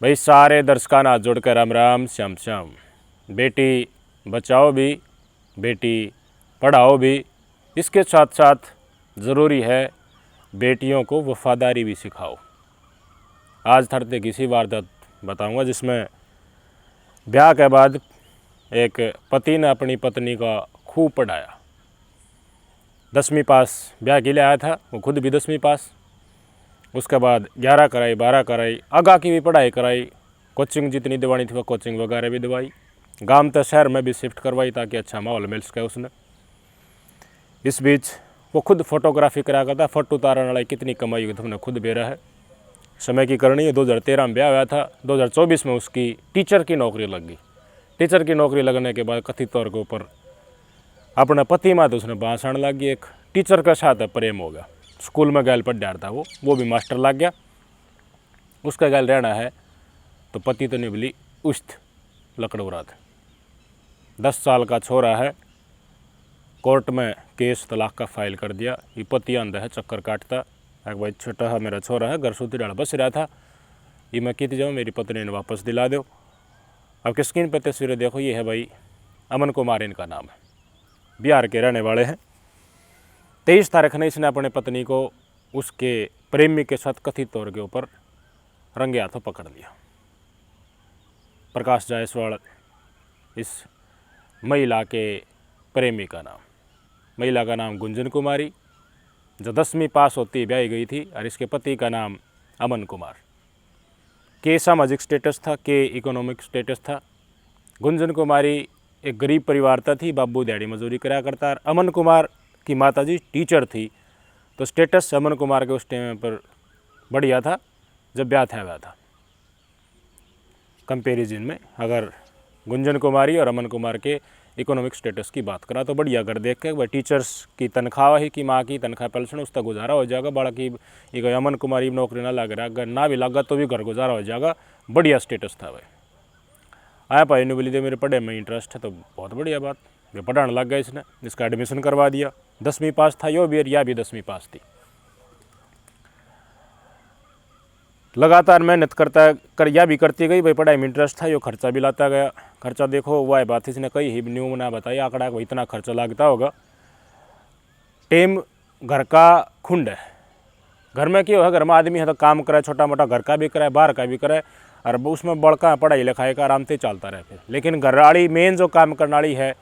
भाई सारे दर्शकों हाथ जोड़कर राम राम श्याम श्याम। बेटी बचाओ भी, बेटी पढ़ाओ भी, इसके साथ साथ ज़रूरी है बेटियों को वफादारी भी सिखाओ। आज थरते किसी वारदात बताऊंगा जिसमें ब्याह के बाद एक पति ने अपनी पत्नी का खूब पढ़ाया। 10वीं पास ब्याह के लिए आया था, वो खुद भी 10वीं पास। उसके बाद 11 कराई, 12 कराई, आगा की भी पढ़ाई कराई, कोचिंग जितनी दिवानी थी वो कोचिंग वगैरह भी दिवाई, गांव तक शहर में भी शिफ्ट करवाई ताकि अच्छा माहौल मिल सके उसने। इस बीच वो खुद फोटोग्राफी करा करता, फोटो उतारने वाला कितनी कमाई हुई तुमने खुद बेरा है। समय की करनी है। 2013 में ब्याह हुआ था, 2024 में उसकी टीचर की नौकरी लग गई। टीचर की नौकरी लगने के बाद कथित तौर के ऊपर अपने पति में तो उसने बांस आने लग गई। एक टीचर के साथ प्रेम हो गया। स्कूल में गैल पढ़ था, वो भी मास्टर लग गया। उसका गैल रहना है तो पति तो निभली उस्त लकड़ौरा था। 10 साल का छोरा है, कोर्ट में केस तलाक का फाइल कर दिया। ये पति आंदा है चक्कर काटता, एक भाई छोटा है मेरा छोरा है, घर सूती डाल बस रहा था, ये मैं कहती जाऊँ मेरी पत्नी ने वापस दिला दो। अब की स्क्रीन पर तस्वीरें देखो, ये है भाई अमन कुमार इनका नाम है, बिहार के रहने वाले हैं। 23 तारीख ने इसने अपने पत्नी को उसके प्रेमी के साथ कथित तौर के ऊपर रंगे हाथों पकड़ लिया। प्रकाश जायसवाल इस महिला के प्रेमी का नाम, महिला का नाम गुंजन कुमारी, जो 10वीं पास होती ब्याही गई थी, और इसके पति का नाम अमन कुमार। के सामाजिक स्टेटस था, के इकोनॉमिक स्टेटस था। गुंजन कुमारी एक गरीब परिवार था थी, बाबू दिहाड़ी मजदूरी करा करता। और अमन कुमार की माताजी टीचर थी, तो स्टेटस अमन कुमार के उस टाइम पर बढ़िया था जब ब्याह था हुआ था। कंपेरिजन में अगर गुंजन कुमारी और अमन कुमार के इकोनॉमिक स्टेटस की बात करा तो बढ़िया घर देख के वह टीचर्स की तनख्वाह ही कि माँ की तनख्वाह पेंशन उसका गुजारा हो जाएगा। बाकी ये अमन कुमारी नौकरी ना लग रहा, अगर ना भी लगा तो भी घर गुजारा हो जाएगा। बढ़िया स्टेटस था भाई। आया भाई ने बोली दे मेरे पढ़े में इंटरेस्ट है, तो बहुत बढ़िया बात, वे पढ़ाने लग गया। इसने इसका एडमिशन करवा दिया। 10वीं पास था यो भी, और यह भी 10वीं पास थी। लगातार मेहनत करता कर यह भी करती गई भाई, पढ़ाई में इंटरेस्ट था, यो खर्चा भी लाता गया। खर्चा देखो वह बात इसने कही ही न्यू ना बताई, आंकड़ा को इतना खर्चा लगता होगा। टेम घर का खुंड है, घर में क्यों है, घर में आदमी है तो काम करे, छोटा मोटा घर का भी करे, बाहर का भी करे, और उसमें बड़का पढ़ाई लिखाई का आराम से चलता रहे फिर। लेकिन घर वाली मेन जो काम करने वाली है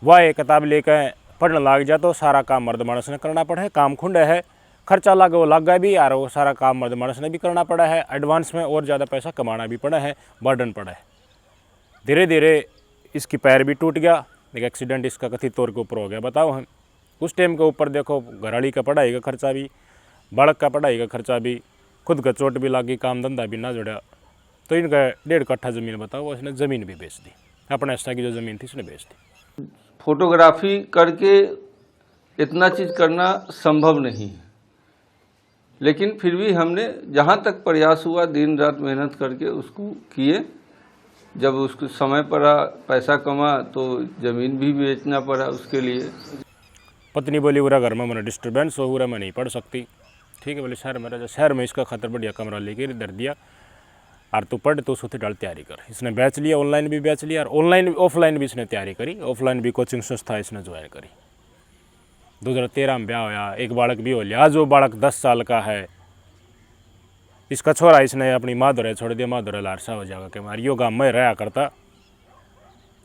वह एक किताब लेकर पढ़ने लग जाए तो सारा काम मर्द मानस ने करना पड़ा है। काम खुंड है, खर्चा लगा वो लग गया भी, और वो सारा काम मर्द मानस ने भी करना पड़ा है। एडवांस में और ज़्यादा पैसा कमाना भी पड़ा है, बर्डन पड़ा है। धीरे धीरे इसकी पैर भी टूट गया, एक एक्सीडेंट इसका कथित तौर के ऊपर हो गया। बताओ हम उस टाइम के ऊपर देखो, घरवाली का पढ़ाई का खर्चा भी, बालक का पढ़ाई का खर्चा भी, खुद का चोट भी लगी, काम धंधा भी ना जुड़ा। तो इनका 1.5 कट्ठा ज़मीन बताओ, वो इसने ज़मीन भी बेच दी, अपने हिस्सा की जो ज़मीन थी इसने बेच दी। फोटोग्राफी करके इतना चीज़ करना संभव नहीं है, लेकिन फिर भी हमने जहाँ तक प्रयास हुआ दिन रात मेहनत करके उसको किए। जब उसको समय पड़ा, पैसा कमा, तो ज़मीन भी बेचना पड़ा उसके लिए। पत्नी बोली पूरा घर में मैंने डिस्टर्बेंस हो, पूरा मैं नहीं पढ़ सकती। ठीक है बोले शहर में रह, शहर में इसका खतर बढ़िया कमरा लेके इधर दिया, और तू पढ़ तो उसको डाल तैयारी कर। इसने बेच लिया, ऑनलाइन भी बेच लिया, और ऑनलाइन ऑफलाइन भी इसने तैयारी करी, ऑफलाइन भी कोचिंग संस्था इसने ज्वाइन करी। 2013 में ब्याह होया, एक बालक भी हो लिया। जो बालक 10 साल का है, इसका छोरा इसने अपनी माँ धोरे छोड़ दिया, माँ धोरे लारसा हो जाएगा कि मारियो गाँव में रहा करता।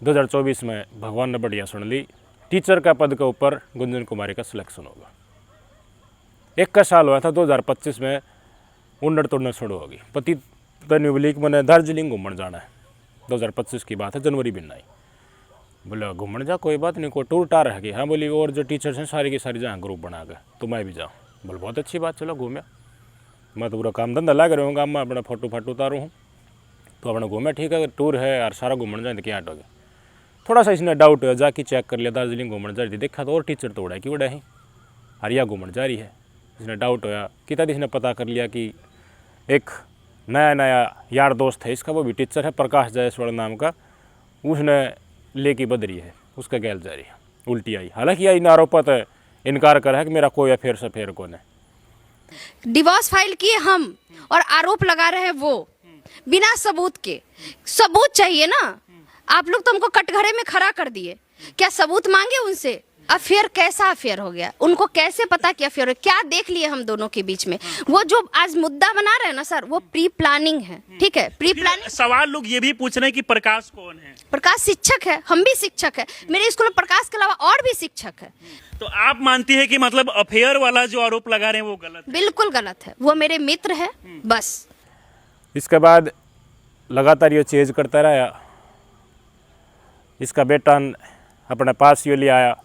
2024 में भगवान ने बढ़िया सुन ली, टीचर का पद के ऊपर गुंजन कुमारी का सिलेक्शन होगा। 1 का साल हुआ था, 2025 में उन्नड़ तुड़ना शुरू होगी। पति तनिवली मैंने दार्जिलिंग घूमने जाना है, 2025 की बात है, जनवरी बिन आई। बोले घूमने जा, कोई बात नहीं, कोई टूर टार है कि हाँ। बोली और जो टीचर्स हैं सारी की सारी जहाँ ग्रुप बना के, तो मैं भी जाऊँ। बोले बहुत अच्छी बात, चलो घूमे। मैं तो पूरा काम धंधा लग रहा हूँ, गाँव में अपना फोटो फाटो उतारू हूँ, तो अपना घूमे। ठीक है, टूर है और सारा घूमने जाए तो क्या हटोगे। थोड़ा सा इसने डाउट हुआ, जाके चेक कर लिया, दार्जिलिंग घूमने जा रही थी, देखा तो और टीचर तो उड़ा कि उड़ा है, और यह घूमने जा रही है। इसने डाउट होया, कितना इसने पता कर लिया कि एक नया यार दोस्त है इसका, वो भी टीचर है, प्रकाश जायसवाल नाम का, उसने लेके बदरी है, उसका गैल जा रही है, उल्टी आई। हालांकि यह इन आरोपत इनकार कर है कि मेरा कोई अफेयर सफेयर कौन है। डिवोर्स फाइल किए हम और आरोप लगा रहे हैं वो। बिना सबूत के। सबूत चाहिए ना, आप लोग तो हमको कटघरे में खड़ा कर दिए, क्या सबूत मांगे उनसे? अफेयर कैसा अफेयर हो गया, उनको कैसे पता कि अफेयर हो? क्या देख लिए हम दोनों के बीच में? वो जो आज मुद्दा बना रहे हैं ना सर, वो प्री प्लानिंग है, ठीक है, प्री प्लानिंग। सवाल लोग ये भी पूछ रहे हैं कि प्रकाश कौन है? प्रकाश शिक्षक है, हम भी शिक्षक है, मेरे स्कूल में प्रकाश के अलावा और भी शिक्षक है। तो आप मानती है कि मतलब अफेयर वाला जो आरोप लगा रहे हैं वो गलत है? बिल्कुल गलत है, वो मेरे मित्र है बस। इसके बाद लगातार ये चेज करता रहा। इसका बेटा अपने पास ये ले आया,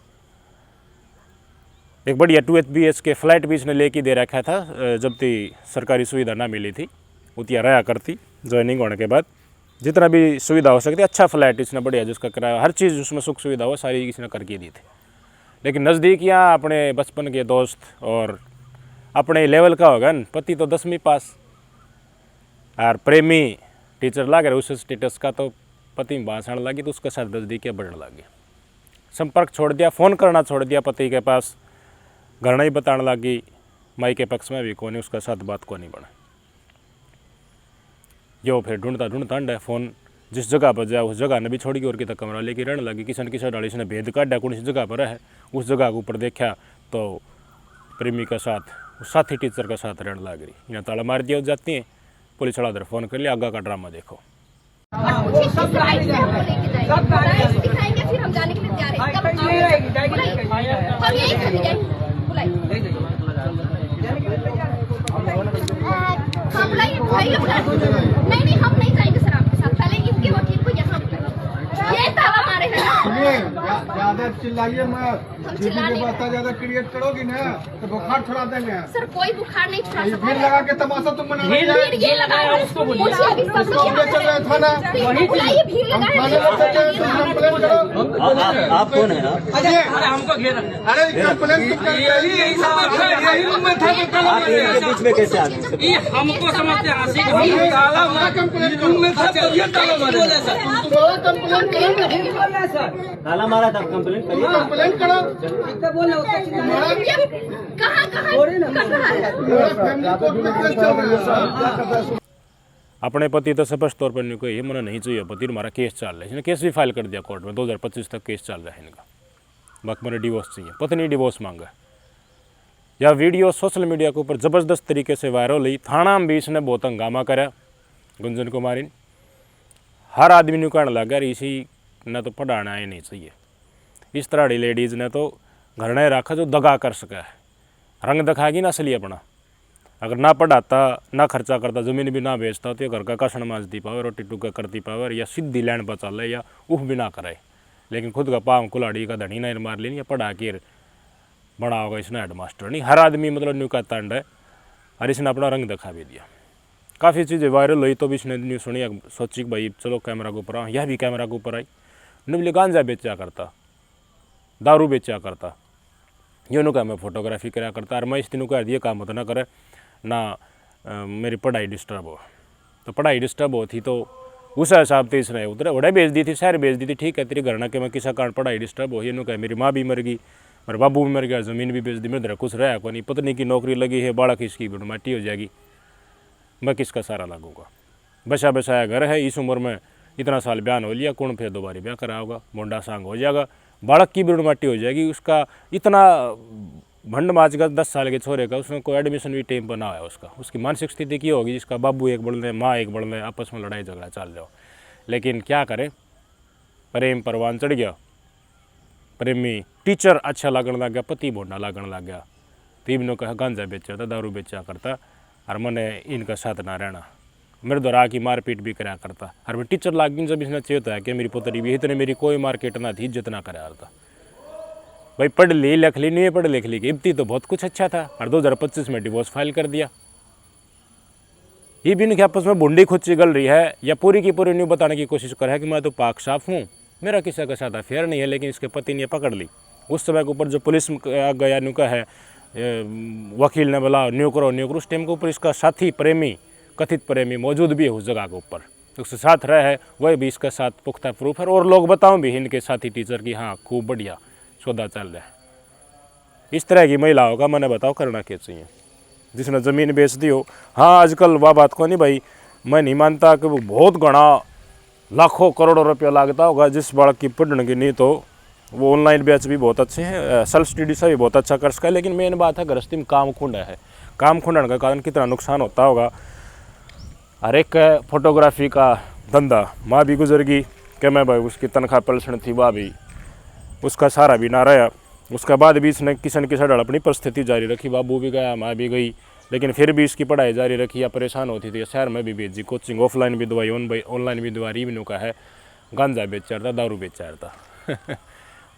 एक बढ़िया 2 BHK फ्लैट भी इसने लेके दे रखा था, जब तक सरकारी सुविधा ना मिली थी उतिया रहा करती। ज्वाइनिंग होने के बाद जितना भी सुविधा हो सकती, अच्छा फ्लैट इसने बढ़िया, जिसका किराया हर चीज़ उसमें सुख सुविधा हो सारी इसने करके दी थी। लेकिन नज़दीकियाँ अपने बचपन के दोस्त और अपने लेवल का होगा न, पति तो 10वीं पास और प्रेमी टीचर लग रहे, उस स्टेटस का तो पति में भाषण लगी तो उसके साथ नज़दीकियाँ बढ़ने लगी। संपर्क छोड़ दिया, फ़ोन करना छोड़ दिया पति के पास, घर नहीं बताने लगी, माई के पक्ष में भी कौन उसका साथ बात को नहीं बना। यो फिर ढूंढता ढूंढता अंडा फ़ोन जिस जगह पर जाए उस जगह ने भी छोड़ी और कितना कमरा लेके रहने लगी। किसान किसान डाली इसने भेद काटा कौन सी जगह पर है, उस जगह के ऊपर देखा तो प्रेमी का साथ उस साथी टीचर का साथ रहने लग रही। यहाँ ताला मार दिया जाती हैं, पुलिस वाला फ़ोन कर लिया, आगा का ड्रामा देखो। नहीं हम नहीं जाएंगे सर आपके साथ, पहले इनके वकील को यहाँ बुलाइए। ये ताला मारे हैं ज्यादा चिल्लाइए मत, बात ज्यादा क्रिएट करोगी ना तो बुखार छुड़ा देंगे सर। कोई बुखार नहीं छुड़ा सकता, भीड़ लगा के तमाशा तुम मना रही है। ये लगाया उसको बोलिए, अभी सब लोग ले चल रहे थाना, बुलाइए, भीड़ हम लगाए। थाने ले चले, तुम कंप्लेंट करो। आप कौन है? अरे हमको घेर, अरे कंप्लेंट यही रूम में था तो कल आप इनके बीच में कैसे आ गए? ये हमको समझते हैं आशिक, हम ताला मार कंप्लेंट रूम में था, चलिए ताला मारे। तुम्हारा कंप्लेंट ताला मारा था, कंप्लेंट करिए। कंप्लेंट करो। कहाँ कर रहा है? अपने पति तो स्पष्ट तौर पर नहीं कही, मैंने नहीं चाहिए पति, हमारा केस चल रहा है। इसने केस भी फाइल कर दिया कोर्ट में, 2025 तक केस चल रहा है इनका। बाकी मेरे डिवोर्स चाहिए, पत्नी डिवोर्स मांगा। यह वीडियो सोशल मीडिया के ऊपर ज़बरदस्त तरीके से वायरल हुई। थाना में भी इसने बहुत हंगामा करा। गुंजन कुमारी हर आदमी ने कहने लगा इसी न तो पढ़ाना ही नहीं चाहिए। इस तरह की लेडीज़ ने तो घर नहीं रखा जो दगा कर सका है, रंग दिखाएगी ना असली अपना। अगर ना पढ़ाता, ना खर्चा करता, ज़मीन भी ना बेचता तो घर का कासन मांजती पावे, रोटी टुका करती पावे, या सीधी लाइन पर चल या उफ भी ना करे। लेकिन खुद का पाँव कुलाड़ी का धनी ना मार लेनी, या पढ़ा के बड़ा होगा इसने हेडमास्टर नहीं। हर आदमी मतलब न्यू का तंड है, और इसने अपना रंग दिखा भी दिया। काफ़ी चीज़ें वायरल हुई तो भी इसने न्यूज़ सुनी, सोची कि भाई चलो कैमरा के ऊपर आओ। यह भी कैमरा के ऊपर आई। नुबले गांजा बेचा करता, दारू बेचा करता, यूँ का मैं फोटोग्राफी करा करता, और मैं इस तीनों का ये काम होता ना करे ना मेरी पढ़ाई डिस्टर्ब हो। तो पढ़ाई डिस्टर्ब होती तो उस हिसाब से इसने उधर वड़ा बेच दी थी, शहर बेच दी थी। ठीक है, तेरी घरना के मैं किसा कारण पढ़ाई डिस्टर्ब हो, ये कहे मेरी माँ भी मर गई, मेरे बाबू भी मर गया, ज़मीन भी बेच दी, मेरे कुछ रहा को नहीं, पत्नी की नौकरी लगी है, बालक इसकी माटी हो जाएगी, मैं किसका सारा लगूंगा। बसा बसाया घर है, इस उम्र में इतना साल बयान हो लिया, कौन फिर दोबारा ब्याह कराओगा, मुंडा सांग हो जाएगा, बालक की भी माटी हो जाएगी। उसका इतना भंड माच का 10 साल के छोरे का, उसमें कोई एडमिशन भी टाइम पर ना आया उसका। उसकी मानसिक स्थिति की होगी जिसका बाबू एक बढ़ रहे, माँ एक बढ़ रहे, आपस में लड़ाई झगड़ा चल जाओ। लेकिन क्या करे, प्रेम परवान चढ़ गया, प्रेमी टीचर अच्छा लगन लग गया, पति भोंडा लगन लग गया। तीनों का गांजा बेचा था, दारू बेचा करता, और मैंने इनका साथ ना रहना, मेरे द्वारा की मारपीट भी करा करता। और मैं टीचर लाग गई जब इसने चेता है कि मेरी पुत्री भी इतने मेरी कोई मार्केट ना थी, इज्जत ना करा था। भाई पढ़ ली लिख ली, नहीं पढ़ लिख ली कि इब्ती तो बहुत कुछ अच्छा था, और 2025 में डिवोर्स फाइल कर दिया। ये भी इनके आपस में बुंडी खुद गल रही है, या पूरी की पूरी न्यू बताने की कोशिश कर है कि मैं तो पाक साफ हूँ, मेरा किसी का साथ अफेयर नहीं है। लेकिन इसके पति ने पकड़ ली। उस समय के ऊपर जो पुलिस गया न्यू का है, वकील ने बोला न्यू करो न्यू करो, उस टाइम के ऊपर इसका साथी प्रेमी, कथित प्रेमी मौजूद भी है उस जगह के ऊपर, उसके साथ रहे है, वह भी इसका साथ पुख्ता प्रूफ है। और लोग बताऊं भी इनके साथी टीचर की, हाँ खूब बढ़िया सौदा चल रहा है। इस तरह की महिलाओं का मैंने बताओ करना क्या चाहिए, जिसने ज़मीन बेच दी हो। हाँ आजकल वह बात को नहीं भाई, मैं नहीं मानता कि वो बहुत घना लाखों करोड़ों रुपया लगता होगा जिस बालक की पढ़ने की नहीं, तो वो ऑनलाइन बैच भी बहुत अच्छे हैं, सेल्फ स्टडी से भी बहुत अच्छा कर सका है। लेकिन मेन बात है गृहस्थी में काम खुंड है, काम खुंडन के कारण कितना नुकसान होता होगा। हर एक फोटोग्राफी का धंधा, माँ भी गुजर गई कि मैं भाई उसकी तनख्वाह पेंशन थी वह भी, उसका सहारा भी ना रहा। उसके बाद भी इसने किसी न किसी ढाल अपनी परिस्थिति जारी रखी, बाबू भी गया माँ भी गई, लेकिन फिर भी इसकी पढ़ाई जारी रखी। या परेशान होती थी शहर में भी भेजी कोचिंग, ऑफलाइन भी दवाई ऑनलाइन भी दवा रीवनू का है। गांजा बेचा था, दारू बेचा था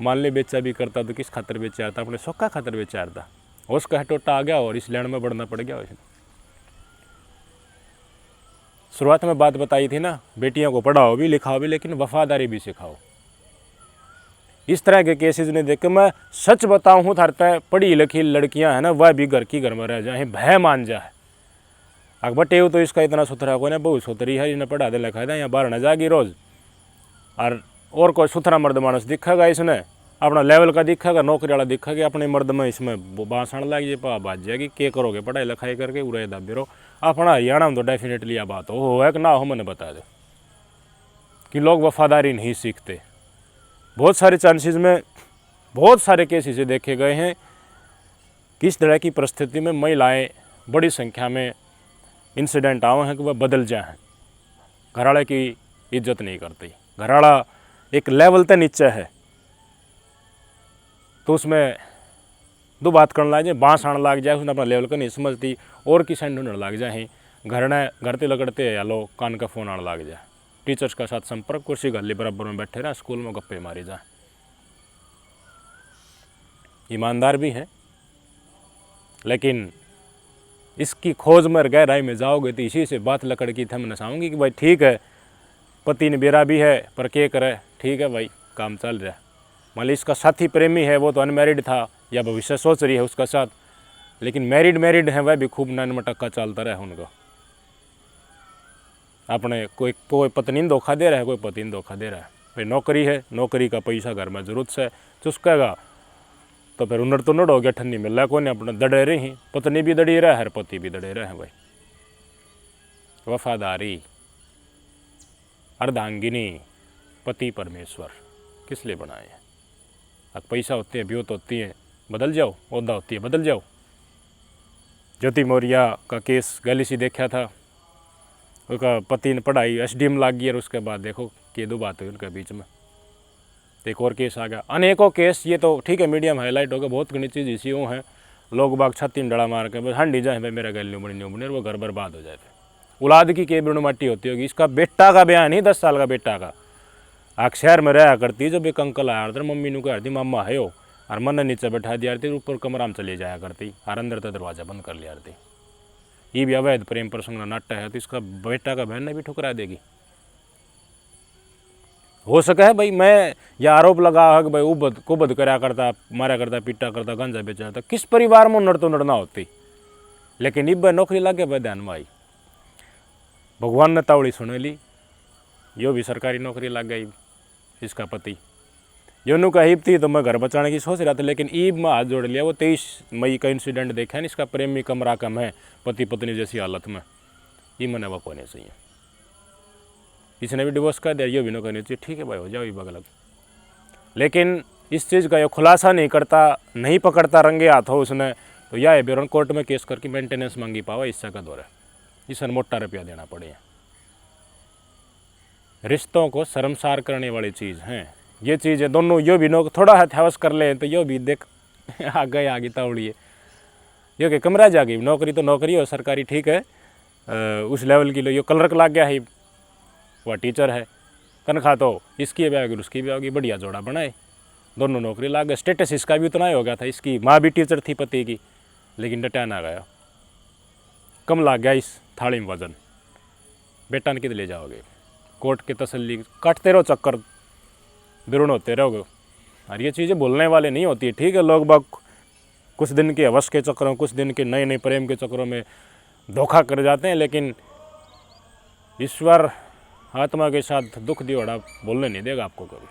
मान ली बेचा भी करता तो किस खातर बेचा था, अपने शौक का खातर बेचा था। उसका टोटा आ गया और इस लैंड में बढ़ना पड़ गया उसने। शुरुआत में बात बताई थी ना, बेटियों को पढ़ाओ भी लिखाओ भी, लेकिन वफादारी भी सिखाओ। इस तरह के केसेस ने देख के मैं सच बताऊं हूँ, थारता पढ़ी लिखी लड़कियां हैं ना, वह भी घर की घर में रह जाए, भय मान जाए। अकबर टेव तो इसका इतना सुथरा को ना, बहुत सुथरी है, इन्हें पढ़ा दे लिखा है, यहाँ बाहर न जाएगी रोज। और कोई सुथरा मर्द मानस दिखेगा इसने, अपना लेवल का दिखेगा, नौकरी वाला दिखेगा, अपने मर्द में इसमें बाँसण लग जाए, पा बाज जाएगी। क्या करोगे पढ़ाई लिखाई करके उड़े दबे रहो। अपना हरियाणा में तो डेफिनेटली यह बात हो है कि ना हो, मैंने बता दो कि लोग वफादारी नहीं सीखते। बहुत सारे चांसेस में बहुत सारे केस इसे देखे गए हैं किस तरह की परिस्थिति में महिलाएं बड़ी संख्या में इंसिडेंट आए हैं कि वह बदल जाए, घरवाले की इज्जत नहीं करती, घरवाला एक लेवल तक नीचे है तो उसमें दो बात करने लग जाए, बाँस आने लग जाए, उसने अपना लेवल का नहीं समझती और की साइड ढूंढने लग जाए, घरते लगड़ते या लो कान का फ़ोन आने लग जाए, टीचर्स का साथ संपर्क, कुर्सी गली बराबर में बैठे रहे, स्कूल में गप्पे मारी जाए। ईमानदार भी है, लेकिन इसकी खोज में गहराई में जाओगे तो इसी से बात लकड़ की थम नसाऊंगी कि भाई ठीक है पति निबेरा भी है पर क्या करे, ठीक है भाई काम चल रहा है। मान ली इसका साथी प्रेमी है, वो तो अनमैरिड था या भविष्य सोच रही है उसका साथ, लेकिन मैरिड है वह भी खूब नैन मटक्का चलता रहा उनको। अपने कोई पत्नी ने धोखा दे रहा है, कोई पति ने धोखा दे रहा है। भाई नौकरी है, नौकरी का पैसा घर में जरूरत से चुस्केगा तो फिर उन्नर तो नड़ हो गया, ठंडी मिल रहा है, कोई अपना दड़े रही, पत्नी भी दड़ी रहा है, पति भी दड़े रहे हैं। भाई वफादारी, अर्धांगिनी, पति परमेश्वर किस लिए बनाए हैं? अब पैसा होती है, ब्योत होती है, बदल जाओ, ओहदा होती है, बदल जाओ। ज्योति मौर्य का केस गैलिसी देखा था, उसका पति ने पढ़ाई एसडीएम लाग गई और उसके बाद देखो कि दो बात हुई उनके बीच में, एक और केस आ गया। अनेकों केस, ये तो ठीक है मीडिया में हाईलाइट हो गया, बहुत घनी चीज़ इसी वो हैं, लोग बाग छाती में डड़ा मार के बस हंडी जाए भाई मेरा गल नहीं बने, वो घर बर्बाद हो जाए। औलाद की के बिणु माटी होती होगी। इसका बेटा का बयान नहीं, 10 साल का बेटा का, आग शहर में रहा करती, जब एक अंकल आया था मम्मी ने कहती मामा है हो, और मन नीचे बैठा दिया थी, ऊपर कमरा में चले जाया करती, और अंदर तो दरवाज़ा बंद कर लिया थी। ये भी अवैध प्रेम प्रसंग नाट्य है, तो इसका बेटा का बहन ने भी ठुकरा देगी। हो सका है भाई मैं यह आरोप लगा है कि भाई उबद कुबद करा करता, मारा करता, पीटा करता, गांजा बेचा था, किस परिवार में नड़ तो नड़ना होती, लेकिन इब नौकरी लगे भाई ध्यान में आई, भगवान ने तावड़ी सुन ली, यो भी सरकारी नौकरी लग गई इसका पति। योनू का ईब थी तो मैं घर बचाने की सोच रहा था, लेकिन ईब में हाथ जोड़ लिया। वो 23 मई का इंसिडेंट देखा है, इसका प्रेमी कमरा कम है, पति पत्नी जैसी हालत में, ये मैंने वह होने चाहिए। इसने भी डिवोर्स कर दिया, ये भी न करनी चाहिए, ठीक है भाई हो जाओ ये बगलग। लेकिन इस चीज़ का ये खुलासा नहीं करता, नहीं पकड़ता रंगे हाथों उसने, तो यह है बेरोन कोर्ट में केस करके मेंटेनेंस मांगी पावा, इससे का दौर है, इसे मोटा रुपया देना पड़े। रिश्तों को शर्मसार करने वाली चीज़ हैं ये चीज़ें दोनों। यो भी नो थोड़ा हथावस कर ले तो यो भी देख आ गए आगे तावड़िए, यो के कमरा जा गई। नौकरी तो नौकरी हो सरकारी, ठीक है, उस लेवल की लो, यो क्लर्क लग गया है, वह टीचर है, तनख्वाह तो इसकी भी होगी उसकी भी होगी, बढ़िया जोड़ा बनाए, दोनों नौकरी लग गए। स्टेटस इसका भी उतना ही हो गया था, इसकी माँ भी टीचर थी पति की, लेकिन डटान आ गया, कम लग गया इस थाली में वजन, बेटा ने किधर ले जाओगे। कोर्ट के तसल्ली काटते रहो चक्कर, बिरुण होते रहोगे। और ये चीज़ें बोलने वाले नहीं होती है, ठीक है, लोग बाग कुछ दिन के हवस के चक्करों, कुछ दिन के नए नए प्रेम के चक्करों में धोखा कर जाते हैं, लेकिन ईश्वर आत्मा के साथ दुख दियोड़ा बोलने नहीं देगा आपको कभी।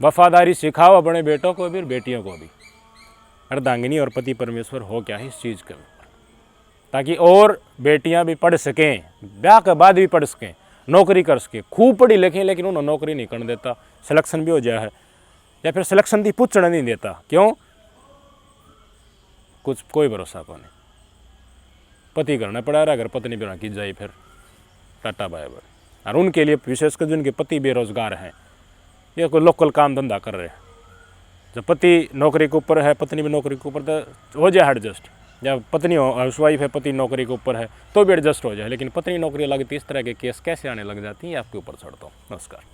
वफादारी सिखाओ अपने बेटों को भी और बेटियों को भी। अर्धांगिनी और पति परमेश्वर हो क्या है इस चीज़ के, ताकि और बेटियां भी पढ़ सकें, ब्याह के बाद भी पढ़ सकें, नौकरी कर सकें। खूब पढ़ी लिखी लेकिन उन्होंने नौकरी नहीं करने देता, सिलेक्शन भी हो जाए है या फिर सिलेक्शन की पूछने नहीं देता। क्यों? कुछ कोई भरोसा को नहीं। पति करना पड़ा रहा, अगर पत्नी बिना की जाए फिर टाटा बाय बाय। और उनके लिए विशेषकर जिनके पति बेरोजगार हैं या कोई लोकल काम धंधा कर रहे हैं, जब पति नौकरी के ऊपर है, पत्नी भी नौकरी के ऊपर, तो हो जाए एडजस्ट। जब पत्नी हाउसवाइफ है, पति नौकरी के ऊपर है, तो भी एडजस्ट हो जाए। लेकिन पत्नी नौकरी लगती, इस तरह के केस कैसे आने लग जाती हैं, आपके ऊपर छोड़ता हूँ। नमस्कार।